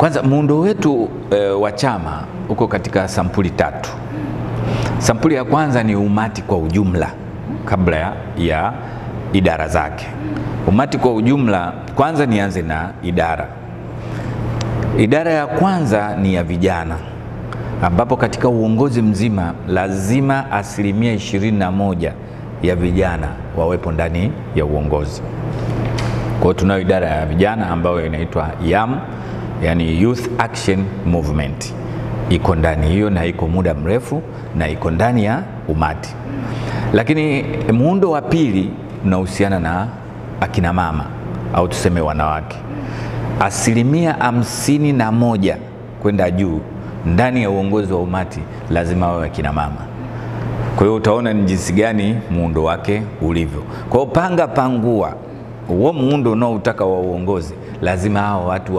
Kwanza muundo wetu wa chama uko katika sampuli 3. Sampuli ya kwanza ni umati kwa ujumla kabla ya idara zake. Umati kwa ujumla, kwanza nianze na idara. Idara ya kwanza ni ya vijana, ambapo katika uongozi mzima lazima 21% ya vijana wawepo ndani ya uongozi. Kwa hiyo tunayo idara ya vijana ambayo inaitwa YAM, yani Youth Action Movement. Iko ndani hiyo na iko muda mrefu na iko ndani ya umati. Lakini muundo wa pili unahusiana na akina mama au tuseme wanawake. 51% kwenda juu ndani ya uongozi wa umati lazima wawe akina mama. Kwa hiyo utaona ni jinsi gani muundo wake ulivyo. Kwa hiyo panga pangua, huo muundo unaotaka wa uongozi lazima hao watu wa